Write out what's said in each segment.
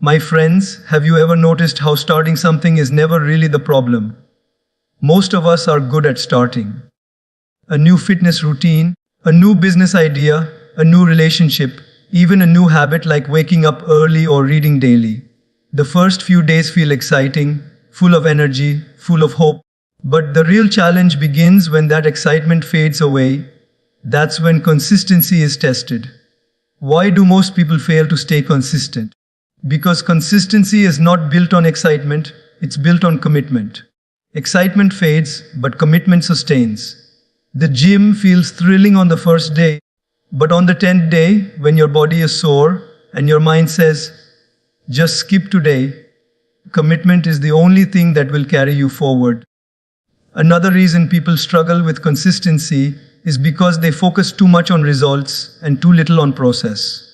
My friends, have you ever noticed how starting something is never really the problem? Most of us are good at starting. A new fitness routine, a new business idea, a new relationship, even a new habit like waking up early or reading daily. The first few days feel exciting, full of energy, full of hope. But the real challenge begins when that excitement fades away. That's when consistency is tested. Why do most people fail to stay consistent? Because consistency is not built on excitement, it's built on commitment. Excitement fades, but commitment sustains. The gym feels thrilling on the first day, but on the 10th day, when your body is sore and your mind says, just skip today, commitment is the only thing that will carry you forward. Another reason people struggle with consistency is because they focus too much on results and too little on process.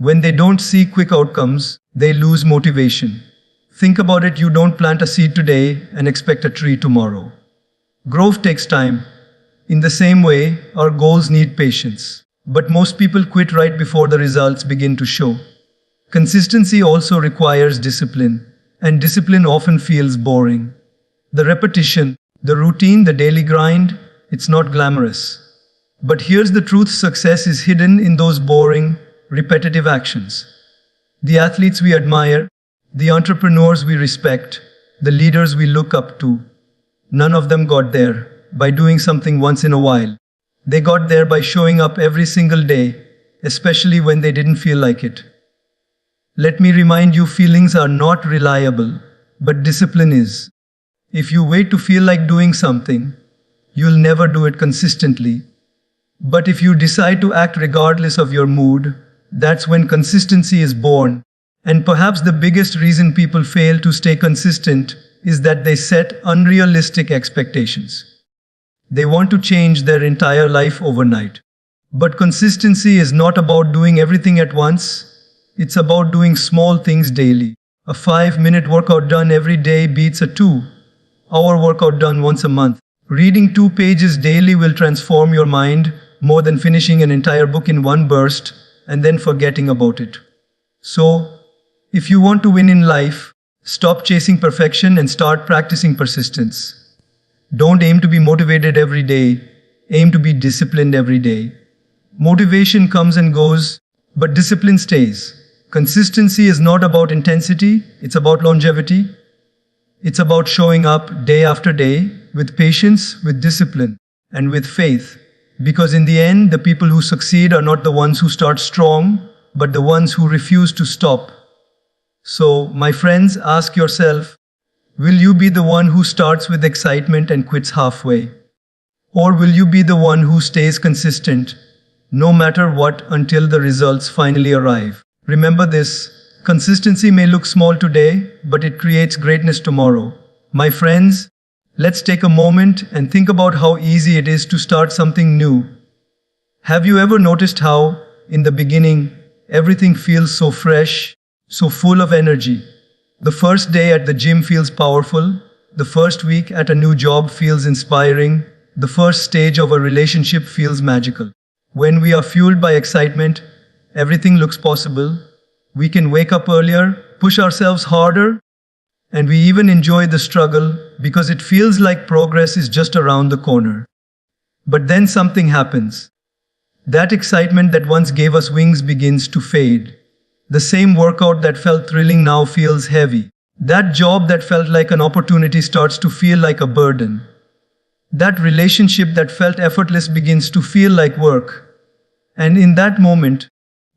When they don't see quick outcomes, they lose motivation. Think about it, you don't plant a seed today and expect a tree tomorrow. Growth takes time. In the same way, our goals need patience. But most people quit right before the results begin to show. Consistency also requires discipline, and discipline often feels boring. The repetition, the routine, the daily grind, it's not glamorous. But here's the truth, success is hidden in those boring, repetitive actions. The athletes we admire, the entrepreneurs we respect, the leaders we look up to, none of them got there by doing something once in a while. They got there by showing up every single day, especially when they didn't feel like it. Let me remind you, feelings are not reliable, but discipline is. If you wait to feel like doing something, you'll never do it consistently. But if you decide to act regardless of your mood, that's when consistency is born. And perhaps the biggest reason people fail to stay consistent is that they set unrealistic expectations. They want to change their entire life overnight. But consistency is not about doing everything at once. It's about doing small things daily. A 5-minute workout done every day beats a 2-hour workout done once a month. Reading 2 pages daily will transform your mind more than finishing an entire book in one burst and then forgetting about it. So, if you want to win in life, stop chasing perfection and start practicing persistence. Don't aim to be motivated every day, aim to be disciplined every day. Motivation comes and goes, but discipline stays. Consistency is not about intensity, it's about longevity. It's about showing up day after day with patience, with discipline, and with faith. Because in the end, the people who succeed are not the ones who start strong, but the ones who refuse to stop. So, my friends, ask yourself, will you be the one who starts with excitement and quits halfway? Or will you be the one who stays consistent, no matter what, until the results finally arrive? Remember this, consistency may look small today, but it creates greatness tomorrow. My friends, let's take a moment and think about how easy it is to start something new. Have you ever noticed how, in the beginning, everything feels so fresh, so full of energy? The first day at the gym feels powerful, the first week at a new job feels inspiring, the first stage of a relationship feels magical. When we are fueled by excitement, everything looks possible. We can wake up earlier, push ourselves harder, and we even enjoy the struggle because it feels like progress is just around the corner. But then something happens. That excitement that once gave us wings begins to fade. The same workout that felt thrilling now feels heavy. That job that felt like an opportunity starts to feel like a burden. That relationship that felt effortless begins to feel like work. And in that moment,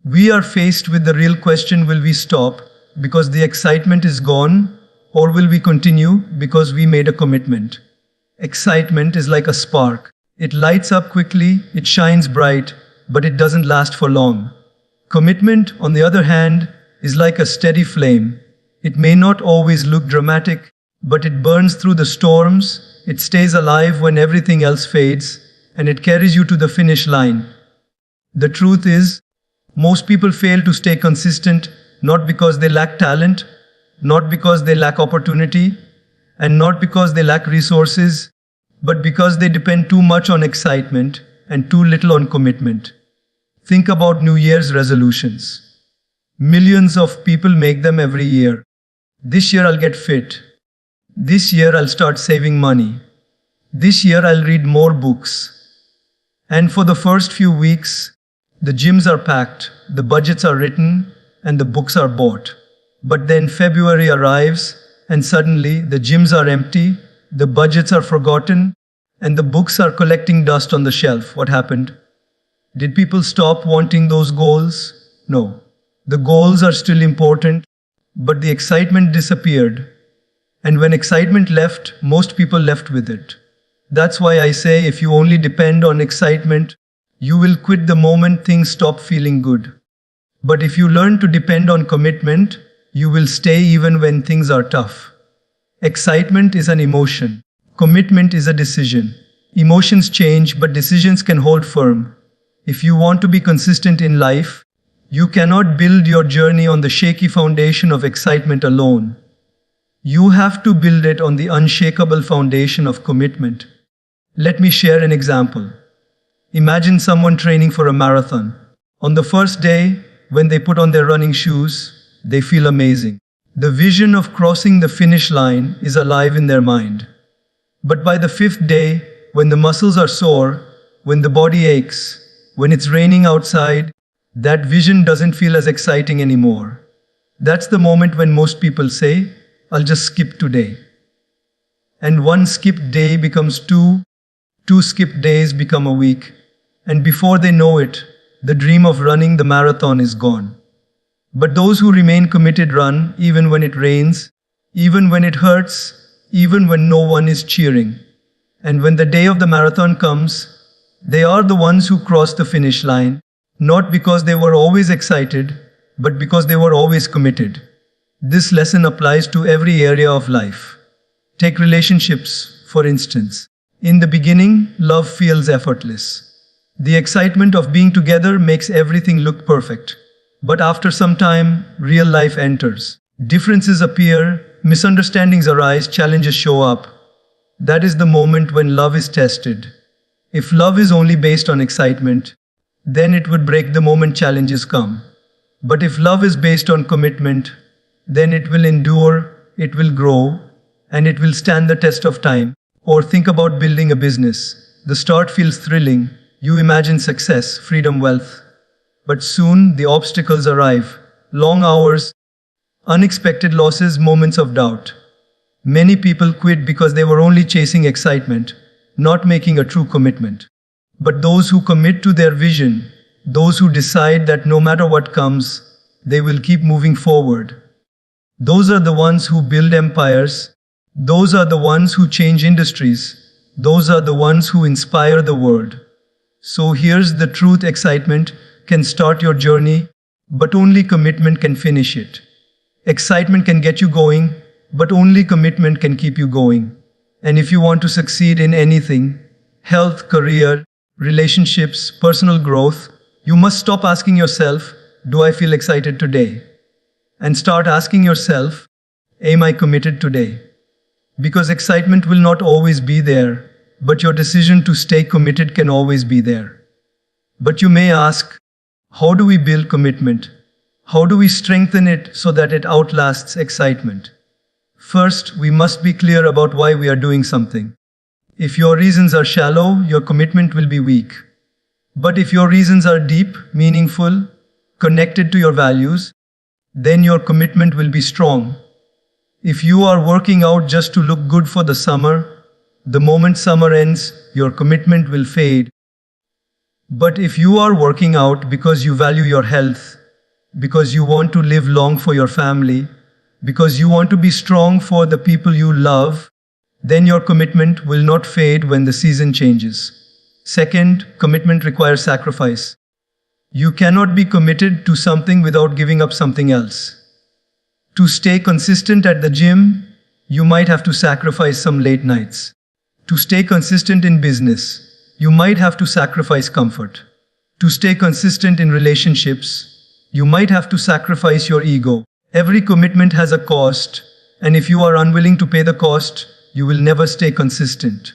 we are faced with the real question, will we stop because the excitement is gone, or will we continue because we made a commitment? Excitement is like a spark. It lights up quickly, it shines bright, but it doesn't last for long. Commitment, on the other hand, is like a steady flame. It may not always look dramatic, but it burns through the storms, it stays alive when everything else fades, and it carries you to the finish line. The truth is, most people fail to stay consistent not because they lack talent, not because they lack opportunity, and not because they lack resources, but because they depend too much on excitement and too little on commitment. Think about New Year's resolutions. Millions of people make them every year. This year I'll get fit. This year I'll start saving money. This year I'll read more books. And for the first few weeks, the gyms are packed, the budgets are written, and the books are bought. But then February arrives, and suddenly the gyms are empty, the budgets are forgotten, and the books are collecting dust on the shelf. What happened? Did people stop wanting those goals? No. The goals are still important, but the excitement disappeared. And when excitement left, most people left with it. That's why I say if you only depend on excitement, you will quit the moment things stop feeling good. But if you learn to depend on commitment, you will stay even when things are tough. Excitement is an emotion. Commitment is a decision. Emotions change, but decisions can hold firm. If you want to be consistent in life, you cannot build your journey on the shaky foundation of excitement alone. You have to build it on the unshakable foundation of commitment. Let me share an example. Imagine someone training for a marathon. On the first day, when they put on their running shoes, they feel amazing. The vision of crossing the finish line is alive in their mind. But by the fifth day, when the muscles are sore, when the body aches, when it's raining outside, that vision doesn't feel as exciting anymore. That's the moment when most people say, I'll just skip today. And one skipped day becomes two skipped days become a week, and before they know it, the dream of running the marathon is gone. But those who remain committed run even when it rains, even when it hurts, even when no one is cheering. And when the day of the marathon comes, they are the ones who cross the finish line, not because they were always excited, but because they were always committed. This lesson applies to every area of life. Take relationships, for instance. In the beginning, love feels effortless. The excitement of being together makes everything look perfect. But after some time, real life enters. Differences appear, misunderstandings arise, challenges show up. That is the moment when love is tested. If love is only based on excitement, then it would break the moment challenges come. But if love is based on commitment, then it will endure, it will grow, and it will stand the test of time. Or think about building a business. The start feels thrilling. You imagine success, freedom, wealth. But soon the obstacles arrive. Long hours, unexpected losses, moments of doubt. Many people quit because they were only chasing excitement, not making a true commitment. But those who commit to their vision, those who decide that no matter what comes, they will keep moving forward. Those are the ones who build empires. Those are the ones who change industries. Those are the ones who inspire the world. So here's the truth: excitement can start your journey, but only commitment can finish it. Excitement can get you going, but only commitment can keep you going. And if you want to succeed in anything, health, career, relationships, personal growth, you must stop asking yourself, do I feel excited today? And start asking yourself, am I committed today? Because excitement will not always be there, but your decision to stay committed can always be there. But you may ask, how do we build commitment? How do we strengthen it so that it outlasts excitement? First, we must be clear about why we are doing something. If your reasons are shallow, your commitment will be weak. But if your reasons are deep, meaningful, connected to your values, then your commitment will be strong. If you are working out just to look good for the summer, the moment summer ends, your commitment will fade. But if you are working out because you value your health, because you want to live long for your family, because you want to be strong for the people you love, then your commitment will not fade when the season changes. Second, commitment requires sacrifice. You cannot be committed to something without giving up something else. To stay consistent at the gym, you might have to sacrifice some late nights. To stay consistent in business, you might have to sacrifice comfort. To stay consistent in relationships, you might have to sacrifice your ego. Every commitment has a cost, and if you are unwilling to pay the cost, you will never stay consistent.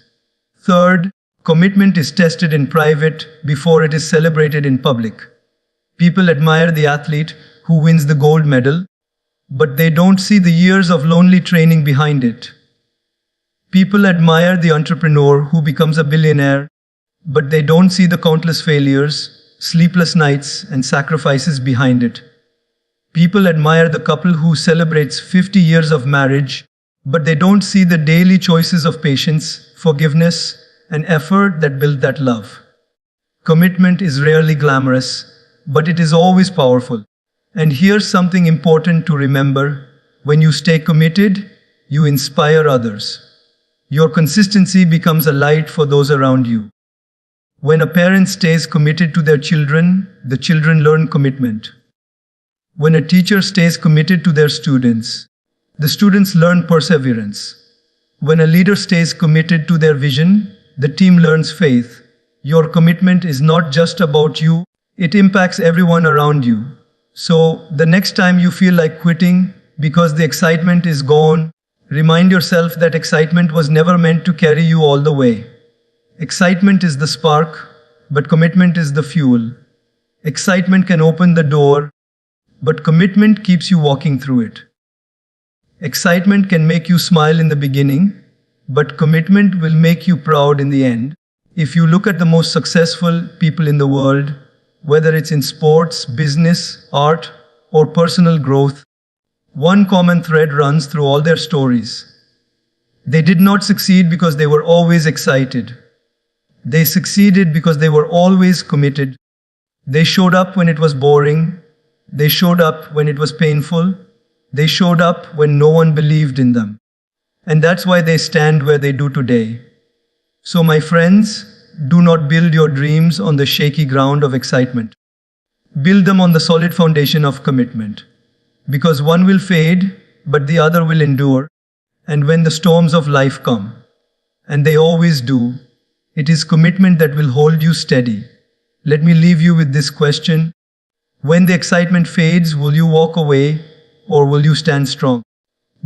Third, commitment is tested in private before it is celebrated in public. People admire the athlete who wins the gold medal, but they don't see the years of lonely training behind it. People admire the entrepreneur who becomes a billionaire, but they don't see the countless failures, sleepless nights, and sacrifices behind it. People admire the couple who celebrates 50 years of marriage, but they don't see the daily choices of patience, forgiveness, and effort that build that love. Commitment is rarely glamorous, but it is always powerful. And here's something important to remember. When you stay committed, you inspire others. Your consistency becomes a light for those around you. When a parent stays committed to their children, the children learn commitment. When a teacher stays committed to their students, the students learn perseverance. When a leader stays committed to their vision, the team learns faith. Your commitment is not just about you, it impacts everyone around you. So, the next time you feel like quitting because the excitement is gone, remind yourself that excitement was never meant to carry you all the way. Excitement is the spark, but commitment is the fuel. Excitement can open the door, but commitment keeps you walking through it. Excitement can make you smile in the beginning, but commitment will make you proud in the end. If you look at the most successful people in the world, whether it's in sports, business, art, or personal growth, one common thread runs through all their stories. They did not succeed because they were always excited. They succeeded because they were always committed. They showed up when it was boring. They showed up when it was painful. They showed up when no one believed in them. And that's why they stand where they do today. So my friends, do not build your dreams on the shaky ground of excitement. Build them on the solid foundation of commitment. Because one will fade, but the other will endure. And when the storms of life come, and they always do, it is commitment that will hold you steady. Let me leave you with this question. When the excitement fades, will you walk away or will you stand strong?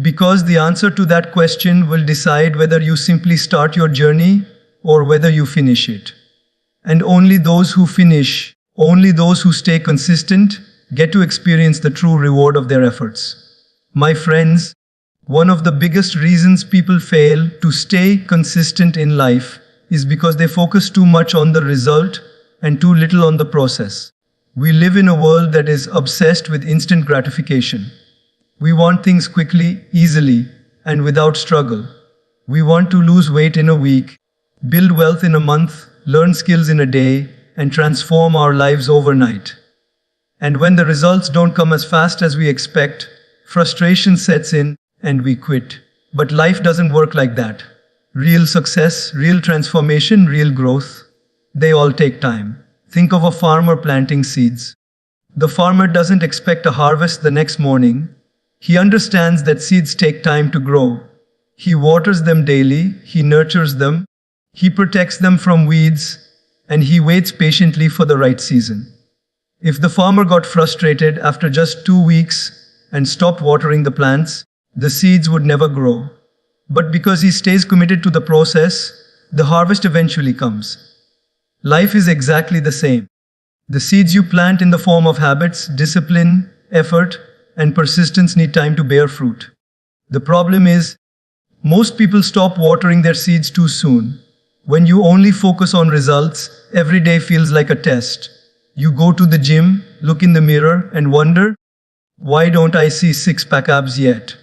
Because the answer to that question will decide whether you simply start your journey or whether you finish it. And only those who finish, only those who stay consistent, get to experience the true reward of their efforts. My friends, one of the biggest reasons people fail to stay consistent in life is because they focus too much on the result and too little on the process. We live in a world that is obsessed with instant gratification. We want things quickly, easily, and without struggle. We want to lose weight in a week, build wealth in a month, learn skills in a day, and transform our lives overnight. And when the results don't come as fast as we expect, frustration sets in and we quit. But life doesn't work like that. Real success, real transformation, real growth, they all take time. Think of a farmer planting seeds. The farmer doesn't expect a harvest the next morning. He understands that seeds take time to grow. He waters them daily, he nurtures them, he protects them from weeds, and he waits patiently for the right season. If the farmer got frustrated after just 2 weeks and stopped watering the plants, the seeds would never grow. But because he stays committed to the process, the harvest eventually comes. Life is exactly the same. The seeds you plant in the form of habits, discipline, effort, and persistence need time to bear fruit. The problem is, most people stop watering their seeds too soon. When you only focus on results, every day feels like a test. You go to the gym, look in the mirror, and wonder, why don't I see six-pack abs yet?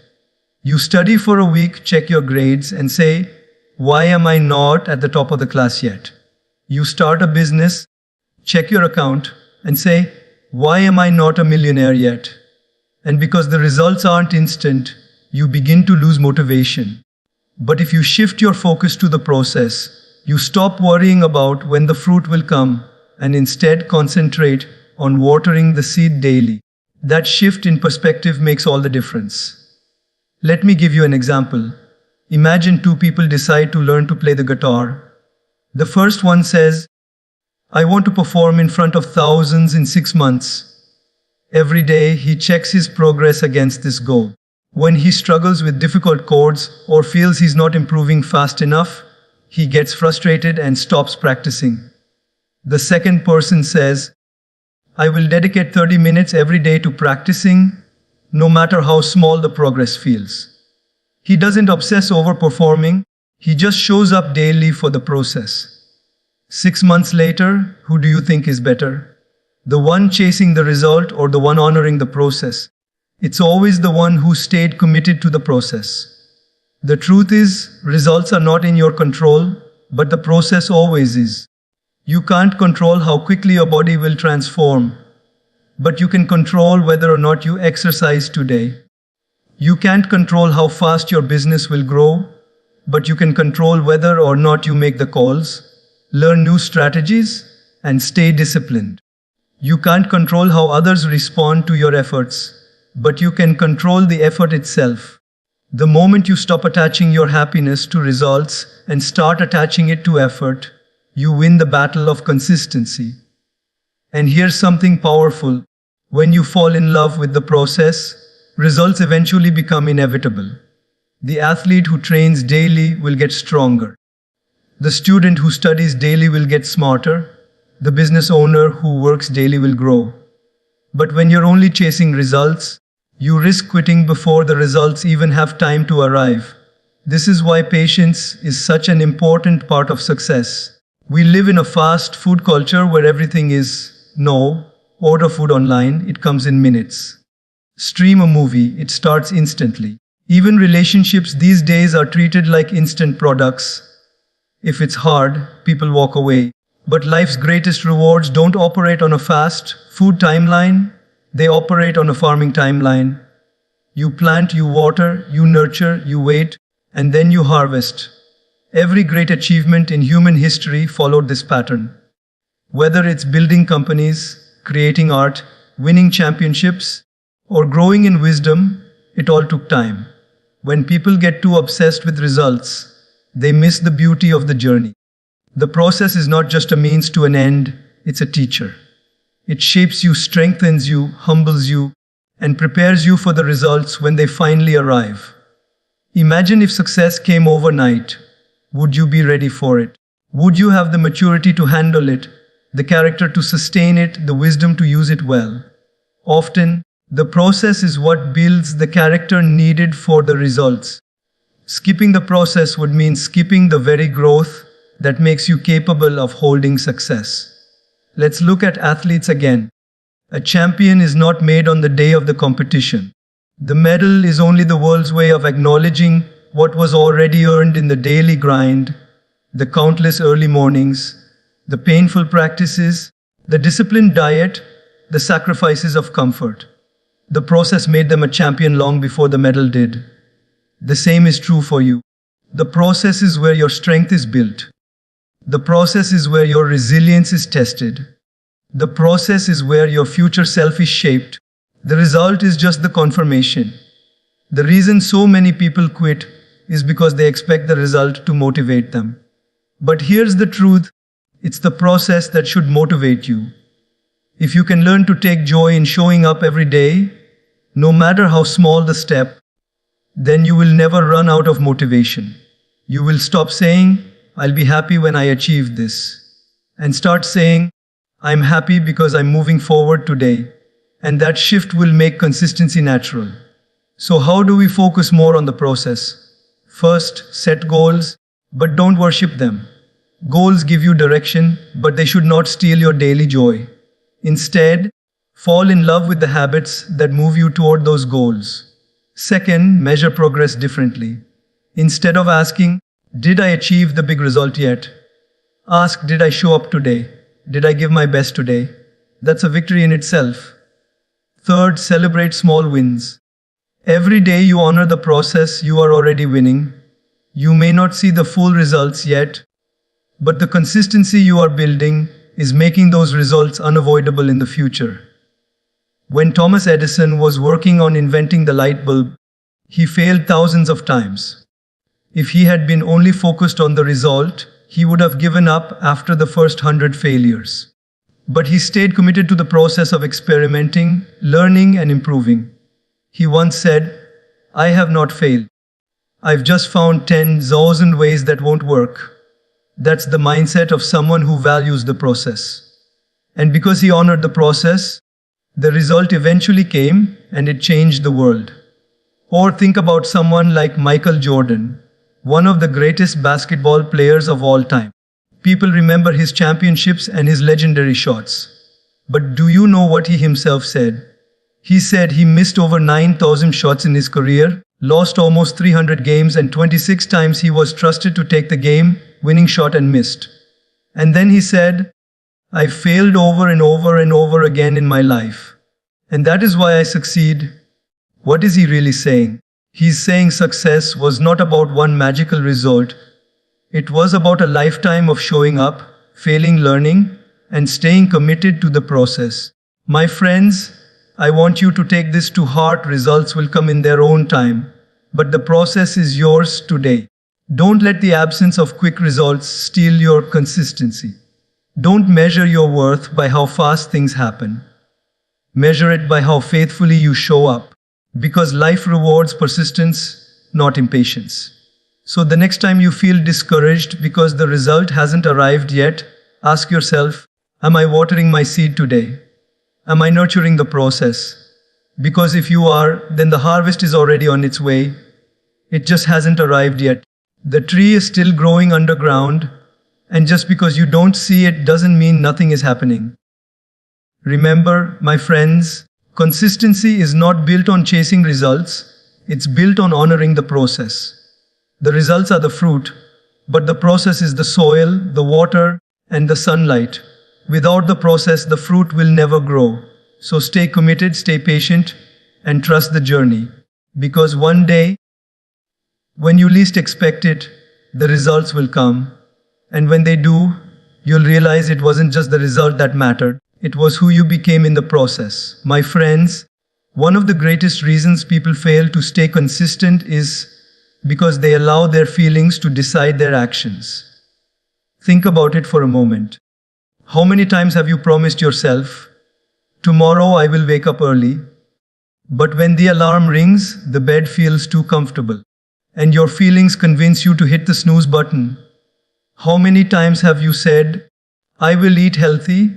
You study for a week, check your grades, and say, why am I not at the top of the class yet? You start a business, check your account, and say, why am I not a millionaire yet? And because the results aren't instant, you begin to lose motivation. But if you shift your focus to the process, you stop worrying about when the fruit will come and instead concentrate on watering the seed daily. That shift in perspective makes all the difference. Let me give you an example. Imagine two people decide to learn to play the guitar. The first one says, I want to perform in front of thousands in 6 months. Every day he checks his progress against this goal. When he struggles with difficult chords or feels he's not improving fast enough, he gets frustrated and stops practicing. The second person says, I will dedicate 30 minutes every day to practicing, no matter how small the progress feels. He doesn't obsess over performing, he just shows up daily for the process. 6 months later, who do you think is better? The one chasing the result or the one honoring the process? It's always the one who stayed committed to the process. The truth is, results are not in your control, but the process always is. You can't control how quickly your body will transform, but you can control whether or not you exercise today. You can't control how fast your business will grow, but you can control whether or not you make the calls, learn new strategies, and stay disciplined. You can't control how others respond to your efforts, but you can control the effort itself. The moment you stop attaching your happiness to results and start attaching it to effort, you win the battle of consistency. And here's something powerful. When you fall in love with the process, results eventually become inevitable. The athlete who trains daily will get stronger. The student who studies daily will get smarter. The business owner who works daily will grow. But when you're only chasing results, you risk quitting before the results even have time to arrive. This is why patience is such an important part of success. We live in a fast food culture where everything is no, order food online, it comes in minutes. Stream a movie, it starts instantly. Even relationships these days are treated like instant products. If it's hard, people walk away. But life's greatest rewards don't operate on a fast food timeline, they operate on a farming timeline. You plant, you water, you nurture, you wait, and then you harvest. Every great achievement in human history followed this pattern. Whether it's building companies, creating art, winning championships, or growing in wisdom, it all took time. When people get too obsessed with results, they miss the beauty of the journey. The process is not just a means to an end, it's a teacher. It shapes you, strengthens you, humbles you, and prepares you for the results when they finally arrive. Imagine if success came overnight. Would you be ready for it? Would you have the maturity to handle it, the character to sustain it, the wisdom to use it well? Often, the process is what builds the character needed for the results. Skipping the process would mean skipping the very growth that makes you capable of holding success. Let's look at athletes again. A champion is not made on the day of the competition. The medal is only the world's way of acknowledging what was already earned in the daily grind, the countless early mornings, the painful practices, the disciplined diet, the sacrifices of comfort. The process made them a champion long before the medal did. The same is true for you. The process is where your strength is built. The process is where your resilience is tested. The process is where your future self is shaped. The result is just the confirmation. The reason so many people quit is because they expect the result to motivate them. But here's the truth, it's the process that should motivate you. If you can learn to take joy in showing up every day, no matter how small the step, then you will never run out of motivation. You will stop saying, I'll be happy when I achieve this, and start saying, I'm happy because I'm moving forward today. And that shift will make consistency natural. So how do we focus more on the process? First, set goals, but don't worship them. Goals give you direction, but they should not steal your daily joy. Instead, fall in love with the habits that move you toward those goals. Second, measure progress differently. Instead of asking, did I achieve the big result yet? Ask, did I show up today? Did I give my best today? That's a victory in itself. Third, celebrate small wins. Every day you honor the process, you are already winning. You may not see the full results yet, but the consistency you are building is making those results unavoidable in the future. When Thomas Edison was working on inventing the light bulb, he failed thousands of times. If he had been only focused on the result, he would have given up after the first 100 failures. But he stayed committed to the process of experimenting, learning, and improving. He once said, I have not failed. I've just found 10,000 ways that won't work. That's the mindset of someone who values the process. And because he honored the process, the result eventually came and it changed the world. Or think about someone like Michael Jordan, one of the greatest basketball players of all time. People remember his championships and his legendary shots. But do you know what he himself said? He said he missed over 9,000 shots in his career, lost almost 300 games, and 26 times he was trusted to take the game-winning shot and missed. And then he said, "I failed over and over and over again in my life. And that is why I succeed." What is he really saying? He's saying success was not about one magical result. It was about a lifetime of showing up, failing, learning, and staying committed to the process. My friends, I want you to take this to heart. Results will come in their own time, but the process is yours today. Don't let the absence of quick results steal your consistency. Don't measure your worth by how fast things happen. Measure it by how faithfully you show up. Because life rewards persistence, not impatience. So the next time you feel discouraged because the result hasn't arrived yet, ask yourself, am I watering my seed today? Am I nurturing the process? Because if you are, then the harvest is already on its way. It just hasn't arrived yet. The tree is still growing underground, and just because you don't see it doesn't mean nothing is happening. Remember, my friends, consistency is not built on chasing results, it's built on honoring the process. The results are the fruit, but the process is the soil, the water, and the sunlight. Without the process, the fruit will never grow. So stay committed, stay patient, and trust the journey. Because one day, when you least expect it, the results will come. And when they do, you'll realize it wasn't just the result that mattered. It was who you became in the process. My friends, one of the greatest reasons people fail to stay consistent is because they allow their feelings to decide their actions. Think about it for a moment. How many times have you promised yourself, "Tomorrow I will wake up early," but when the alarm rings, the bed feels too comfortable, and your feelings convince you to hit the snooze button? How many times have you said, "I will eat healthy,"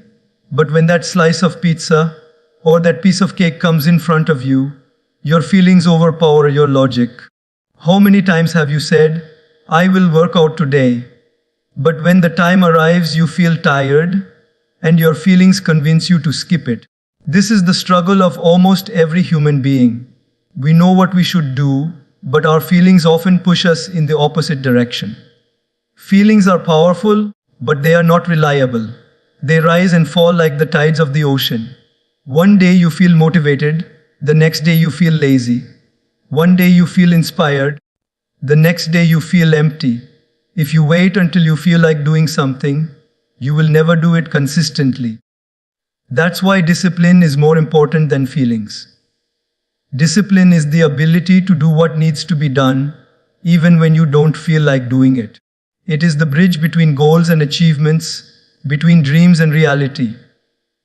but when that slice of pizza or that piece of cake comes in front of you, your feelings overpower your logic? How many times have you said, "I will work out today," but when the time arrives you feel tired and your feelings convince you to skip it? This is the struggle of almost every human being. We know what we should do, but our feelings often push us in the opposite direction. Feelings are powerful, but they are not reliable. They rise and fall like the tides of the ocean. One day you feel motivated, the next day you feel lazy. One day you feel inspired, the next day you feel empty. If you wait until you feel like doing something, you will never do it consistently. That's why discipline is more important than feelings. Discipline is the ability to do what needs to be done, even when you don't feel like doing it. It is the bridge between goals and achievements, between dreams and reality.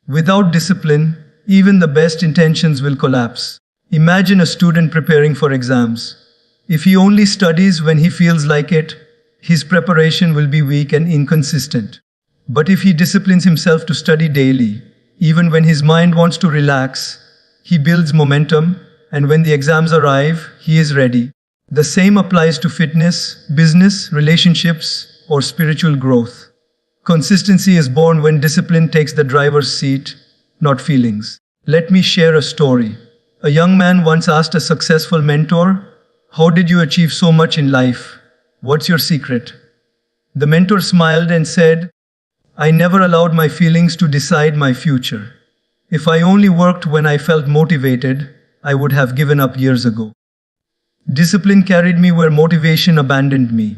Without discipline, even the best intentions will collapse. Imagine a student preparing for exams. If he only studies when he feels like it, his preparation will be weak and inconsistent. But if he disciplines himself to study daily, even when his mind wants to relax, he builds momentum, and when the exams arrive, he is ready. The same applies to fitness, business, relationships, or spiritual growth. Consistency is born when discipline takes the driver's seat, not feelings. Let me share a story. A young man once asked a successful mentor, "How did you achieve so much in life? What's your secret?" The mentor smiled and said, "I never allowed my feelings to decide my future. If I only worked when I felt motivated, I would have given up years ago. Discipline carried me where motivation abandoned me."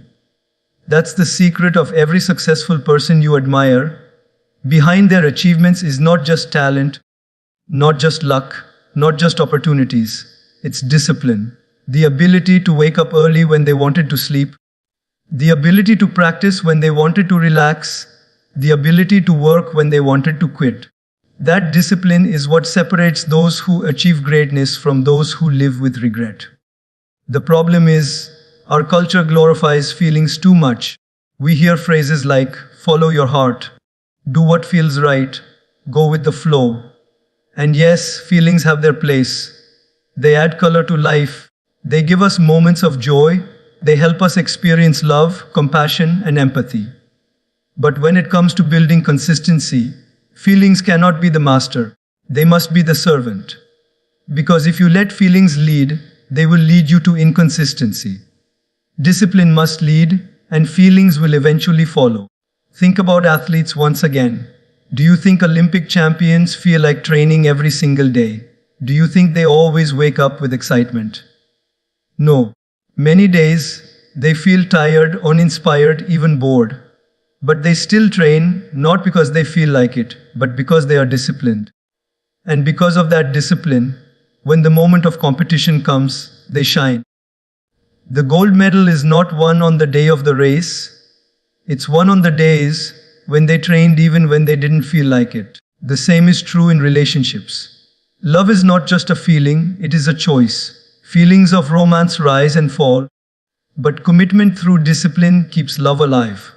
That's the secret of every successful person you admire. Behind their achievements is not just talent, not just luck, not just opportunities. It's discipline. The ability to wake up early when they wanted to sleep. The ability to practice when they wanted to relax. The ability to work when they wanted to quit. That discipline is what separates those who achieve greatness from those who live with regret. The problem is, our culture glorifies feelings too much. We hear phrases like, "Follow your heart," "Do what feels right," go with the flow. And yes, feelings have their place. They add color to life. They give us moments of joy. They help us experience love, compassion, and empathy. But when it comes to building consistency, feelings cannot be the master. They must be the servant. Because if you let feelings lead, they will lead you to inconsistency. Discipline must lead, and feelings will eventually follow. Think about athletes once again. Do you think Olympic champions feel like training every single day? Do you think they always wake up with excitement? No. Many days, they feel tired, uninspired, even bored. But they still train, not because they feel like it, but because they are disciplined. And because of that discipline, when the moment of competition comes, they shine. The gold medal is not won on the day of the race. It's won on the days when they trained even when they didn't feel like it. The same is true in relationships. Love is not just a feeling, it is a choice. Feelings of romance rise and fall, but commitment through discipline keeps love alive.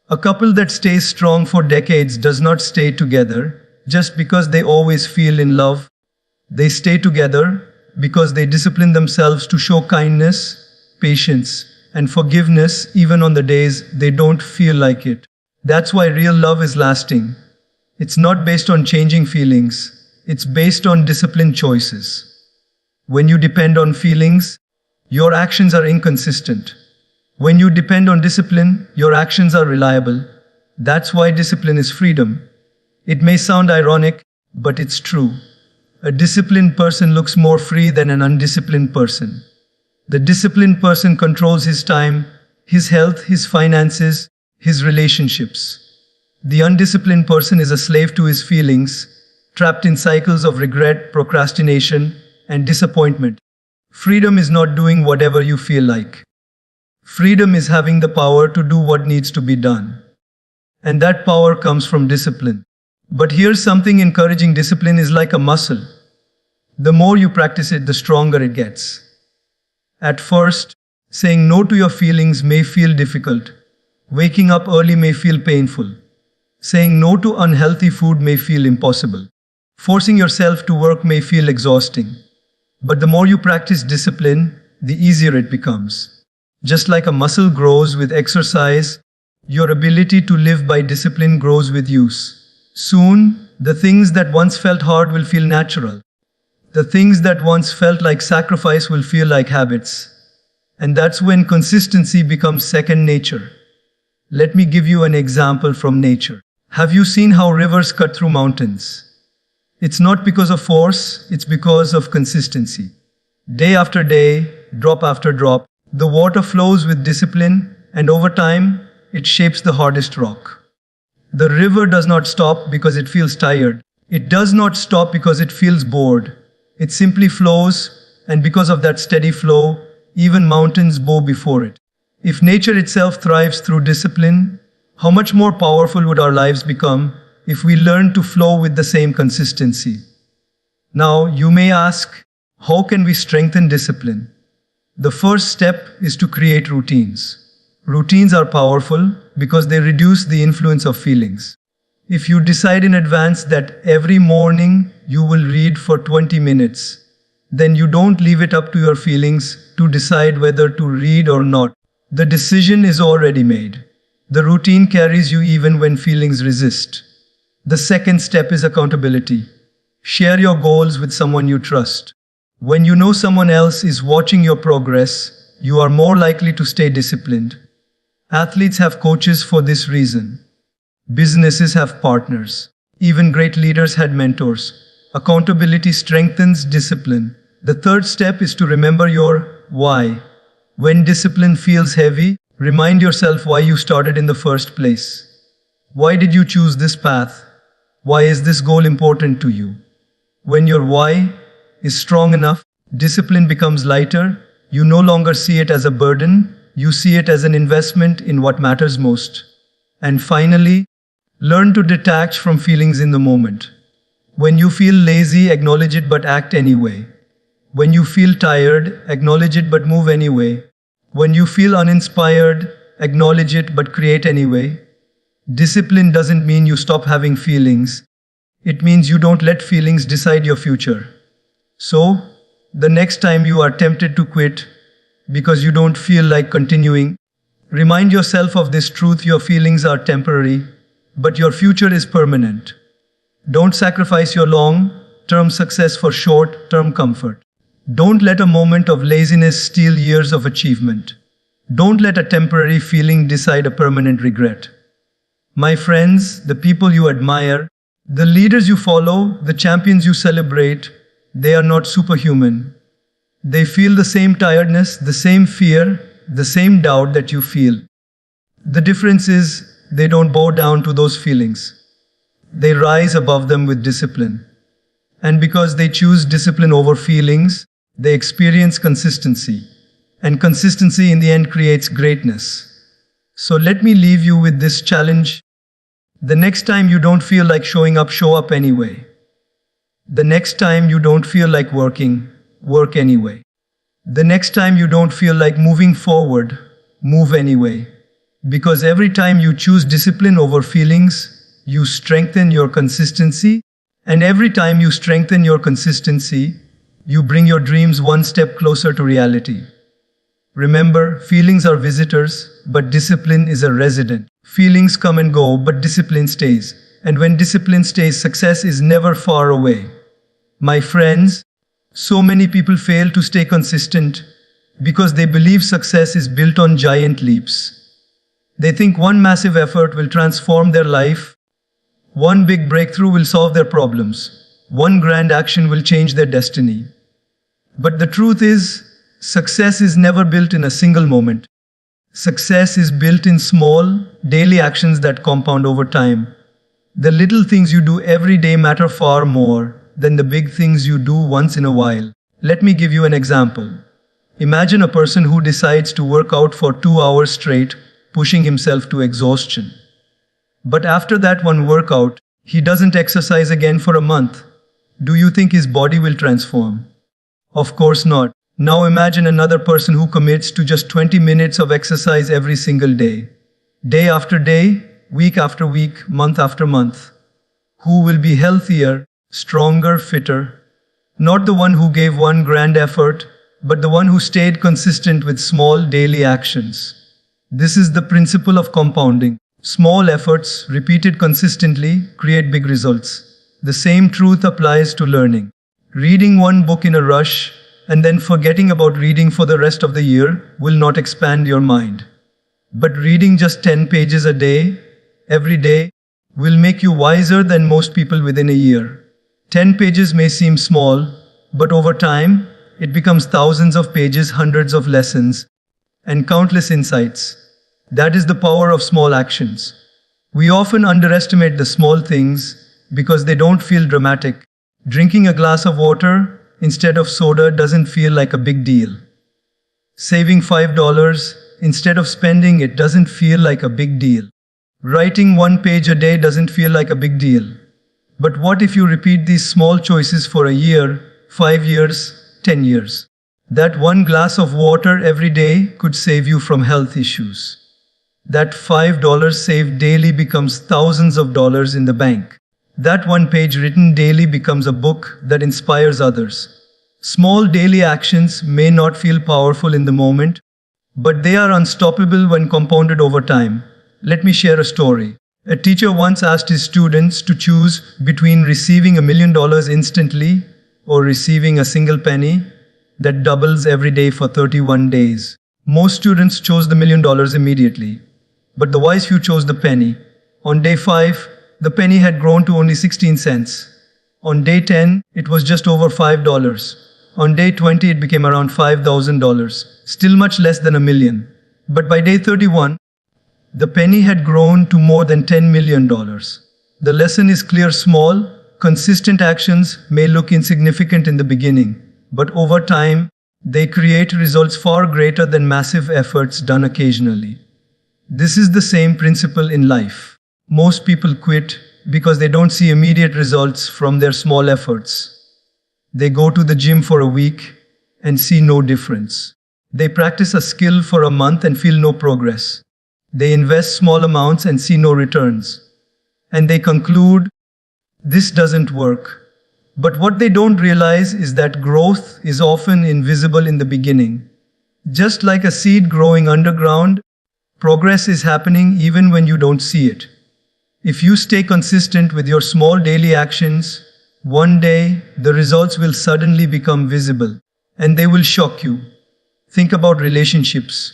A couple that stays strong for decades does not stay together just because they always feel in love. They stay together because they discipline themselves to show kindness, patience, and forgiveness even on the days they don't feel like it. That's why real love is lasting. It's not based on changing feelings, it's based on disciplined choices. When you depend on feelings, your actions are inconsistent. When you depend on discipline, your actions are reliable. That's why discipline is freedom. It may sound ironic, but it's true. A disciplined person looks more free than an undisciplined person. The disciplined person controls his time, his health, his finances, his relationships. The undisciplined person is a slave to his feelings, trapped in cycles of regret, procrastination, and disappointment. Freedom is not doing whatever you feel like. Freedom is having the power to do what needs to be done. And that power comes from discipline. But here's something encouraging: discipline is like a muscle. The more you practice it, the stronger it gets. At first, saying no to your feelings may feel difficult. Waking up early may feel painful. Saying no to unhealthy food may feel impossible. Forcing yourself to work may feel exhausting. But the more you practice discipline, the easier it becomes. Just like a muscle grows with exercise, your ability to live by discipline grows with use. Soon, the things that once felt hard will feel natural. The things that once felt like sacrifice will feel like habits. And that's when consistency becomes second nature. Let me give you an example from nature. Have you seen how rivers cut through mountains? It's not because of force, it's because of consistency. Day after day, drop after drop, the water flows with discipline, and over time, it shapes the hardest rock. The river does not stop because it feels tired. It does not stop because it feels bored. It simply flows, and because of that steady flow, even mountains bow before it. If nature itself thrives through discipline, how much more powerful would our lives become if we learn to flow with the same consistency? Now, you may ask, how can we strengthen discipline? The first step is to create routines. Routines are powerful because they reduce the influence of feelings. If you decide in advance that every morning you will read for 20 minutes, then you don't leave it up to your feelings to decide whether to read or not. The decision is already made. The routine carries you even when feelings resist. The second step is accountability. Share your goals with someone you trust. When you know someone else is watching your progress, you are more likely to stay disciplined. Athletes have coaches for this reason. Businesses have partners. Even great leaders had mentors. Accountability strengthens discipline. The third step is to remember your why. When discipline feels heavy, remind yourself why you started in the first place. Why did you choose this path? Why is this goal important to you? When your why is strong enough, discipline becomes lighter. You no longer see it as a burden, you see it as an investment in what matters most. And finally, learn to detach from feelings in the moment. When you feel lazy, acknowledge it but act anyway. When you feel tired, acknowledge it but move anyway. When you feel uninspired, acknowledge it but create anyway. Discipline doesn't mean you stop having feelings. It means you don't let feelings decide your future. So, the next time you are tempted to quit because you don't feel like continuing, remind yourself of this truth: your feelings are temporary, but your future is permanent. Don't sacrifice your long-term success for short-term comfort. Don't let a moment of laziness steal years of achievement. Don't let a temporary feeling decide a permanent regret. My friends, the people you admire, the leaders you follow, the champions you celebrate, they are not superhuman. They feel the same tiredness, the same fear, the same doubt that you feel. The difference is they don't bow down to those feelings. They rise above them with discipline. And because they choose discipline over feelings, they experience consistency. And consistency in the end creates greatness. So let me leave you with this challenge. The next time you don't feel like showing up, show up anyway. The next time you don't feel like working, work anyway. The next time you don't feel like moving forward, move anyway. Because every time you choose discipline over feelings, you strengthen your consistency. And every time you strengthen your consistency, you bring your dreams one step closer to reality. Remember, feelings are visitors, but discipline is a resident. Feelings come and go, but discipline stays. And when discipline stays, success is never far away. My friends, so many people fail to stay consistent because they believe success is built on giant leaps. They think one massive effort will transform their life, one big breakthrough will solve their problems, one grand action will change their destiny. But the truth is, success is never built in a single moment. Success is built in small, daily actions that compound over time. The little things you do every day matter far more than the big things you do once in a while. Let me give you an example. Imagine a person who decides to work out for 2 hours straight, pushing himself to exhaustion. But after that one workout, he doesn't exercise again for a month. Do you think his body will transform? Of course not. Now imagine another person who commits to just 20 minutes of exercise every single day. Day after day, week after week, month after month. Who will be healthier, stronger, fitter? Not the one who gave one grand effort, but the one who stayed consistent with small daily actions. This is the principle of compounding. Small efforts, repeated consistently, create big results. The same truth applies to learning. Reading one book in a rush and then forgetting about reading for the rest of the year will not expand your mind. But reading just 10 pages a day, every day, will make you wiser than most people within a year. 10 pages may seem small, but over time, it becomes thousands of pages, hundreds of lessons, and countless insights. That is the power of small actions. We often underestimate the small things because they don't feel dramatic. Drinking a glass of water instead of soda doesn't feel like a big deal. Saving $5 instead of spending it doesn't feel like a big deal. Writing 1 page a day doesn't feel like a big deal. But what if you repeat these small choices for a year, 5 years, 10 years? That one glass of water every day could save you from health issues. That $5 saved daily becomes thousands of dollars in the bank. That 1 page written daily becomes a book that inspires others. Small daily actions may not feel powerful in the moment, but they are unstoppable when compounded over time. Let me share a story. A teacher once asked his students to choose between receiving $1 million instantly or receiving a single penny that doubles every day for 31 days. Most students chose the $1 million immediately. But the wise few chose the penny. On day 5, the penny had grown to only 16 cents. On day 10, it was just over $5. On day 20, it became around $5,000, still much less than $1 million. But by day 31, the penny had grown to more than $10 million. The lesson is clear: small, consistent actions may look insignificant in the beginning, but over time, they create results far greater than massive efforts done occasionally. This is the same principle in life. Most people quit because they don't see immediate results from their small efforts. They go to the gym for a week and see no difference. They practice a skill for a month and feel no progress. They invest small amounts and see no returns. And they conclude This doesn't work. But what they don't realize is that growth is often invisible in the beginning. Just like a seed growing underground, progress is happening even when you don't see it. If you stay consistent with your small daily actions, one day the results will suddenly become visible and they will shock you. Think about relationships.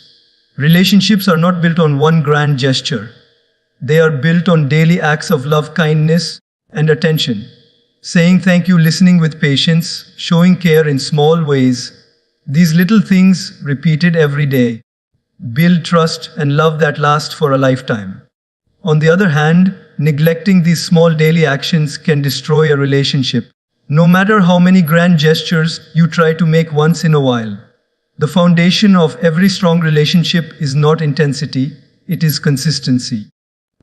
Relationships are not built on one grand gesture. They are built on daily acts of love, kindness, and attention. Saying thank you, listening with patience, showing care in small ways. These little things, repeated every day, build trust and love that lasts for a lifetime. On the other hand, neglecting these small daily actions can destroy a relationship. No matter how many grand gestures you try to make once in a while, the foundation of every strong relationship is not intensity, it is consistency.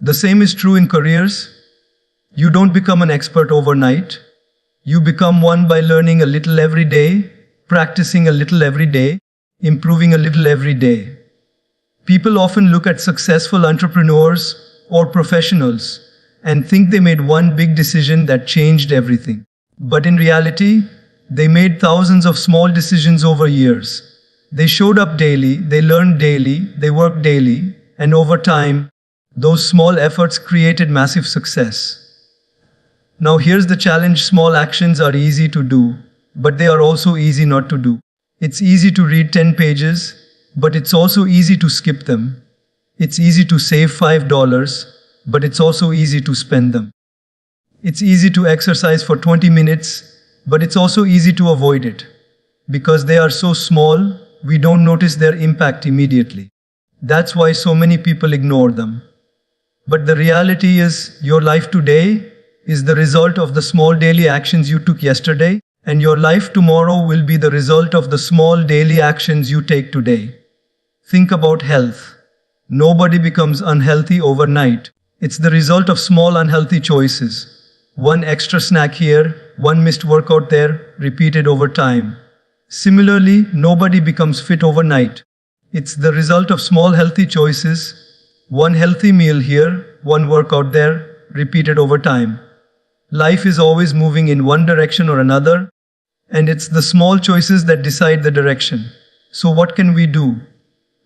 The same is true in careers. You don't become an expert overnight. You become one by learning a little every day, practicing a little every day, improving a little every day. People often look at successful entrepreneurs or professionals and think they made one big decision that changed everything. But in reality, they made thousands of small decisions over years. They showed up daily, they learned daily, they worked daily, and over time, those small efforts created massive success. Now here's the challenge: small actions are easy to do, but they are also easy not to do. It's easy to read 10 pages, but it's also easy to skip them. It's easy to save $5, but it's also easy to spend them. It's easy to exercise for 20 minutes, but it's also easy to avoid it. Because they are so small, we don't notice their impact immediately. That's why so many people ignore them. But the reality is, your life today is the result of the small daily actions you took yesterday, and your life tomorrow will be the result of the small daily actions you take today. Think about health. Nobody becomes unhealthy overnight. It's the result of small unhealthy choices. One extra snack here, one missed workout there, repeated over time. Similarly, nobody becomes fit overnight. It's the result of small healthy choices. One healthy meal here, one workout there, repeated over time. Life is always moving in one direction or another, and it's the small choices that decide the direction. So what can we do?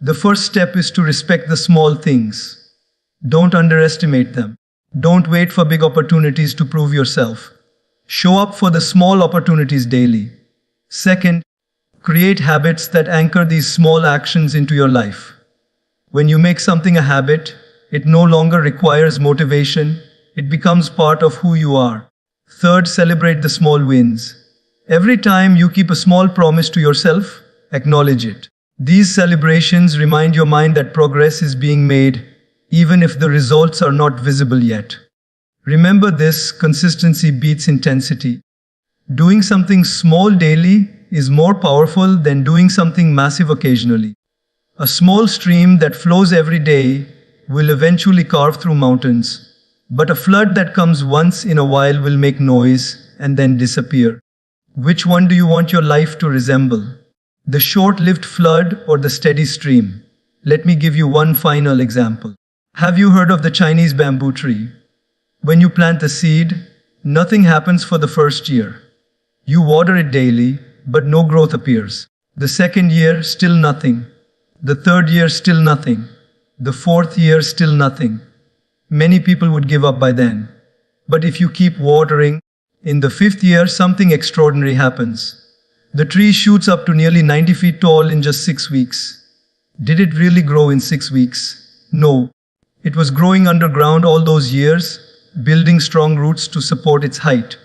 The first step is to respect the small things. Don't underestimate them. Don't wait for big opportunities to prove yourself. Show up for the small opportunities daily. Second, create habits that anchor these small actions into your life. When you make something a habit, it no longer requires motivation. It becomes part of who you are. Third, celebrate the small wins. Every time you keep a small promise to yourself, acknowledge it. These celebrations remind your mind that progress is being made, even if the results are not visible yet. Remember this: consistency beats intensity. Doing something small daily is more powerful than doing something massive occasionally. A small stream that flows every day will eventually carve through mountains, but a flood that comes once in a while will make noise and then disappear. Which one do you want your life to resemble? The short-lived flood or the steady stream? Let me give you one final example. Have you heard of the Chinese bamboo tree? When you plant the seed, nothing happens for the first year. You water it daily, but no growth appears. The second year, still nothing. The third year, still nothing. The fourth year, still nothing. Many people would give up by then. But if you keep watering, in the fifth year, something extraordinary happens. The tree shoots up to nearly 90 feet tall in just 6 weeks. Did it really grow in 6 weeks? No. It was growing underground all those years, building strong roots to support its height.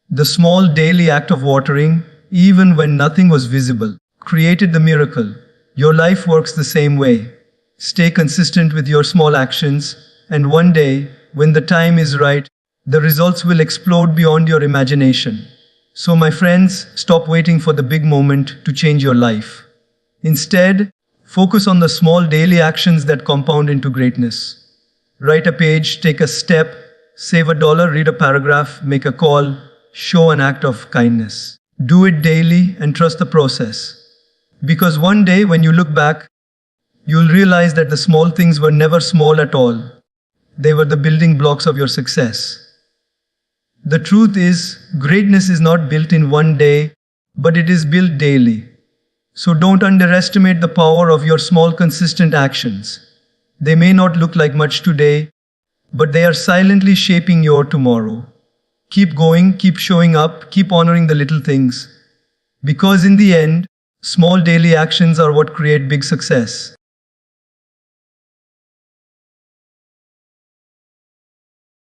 The small daily act of watering, even when nothing was visible, created the miracle. Your life works the same way. Stay consistent with your small actions, and one day, when the time is right, the results will explode beyond your imagination. So my friends, stop waiting for the big moment to change your life. Instead, focus on the small daily actions that compound into greatness. Write a page, take a step, save $1, read a paragraph, make a call, show an act of kindness. Do it daily and trust the process. Because one day when you look back, you'll realize that the small things were never small at all. They were the building blocks of your success. The truth is, greatness is not built in one day, but it is built daily. So don't underestimate the power of your small, consistent actions. They may not look like much today, but they are silently shaping your tomorrow. Keep going, keep showing up, keep honoring the little things. Because in the end, small daily actions are what create big success.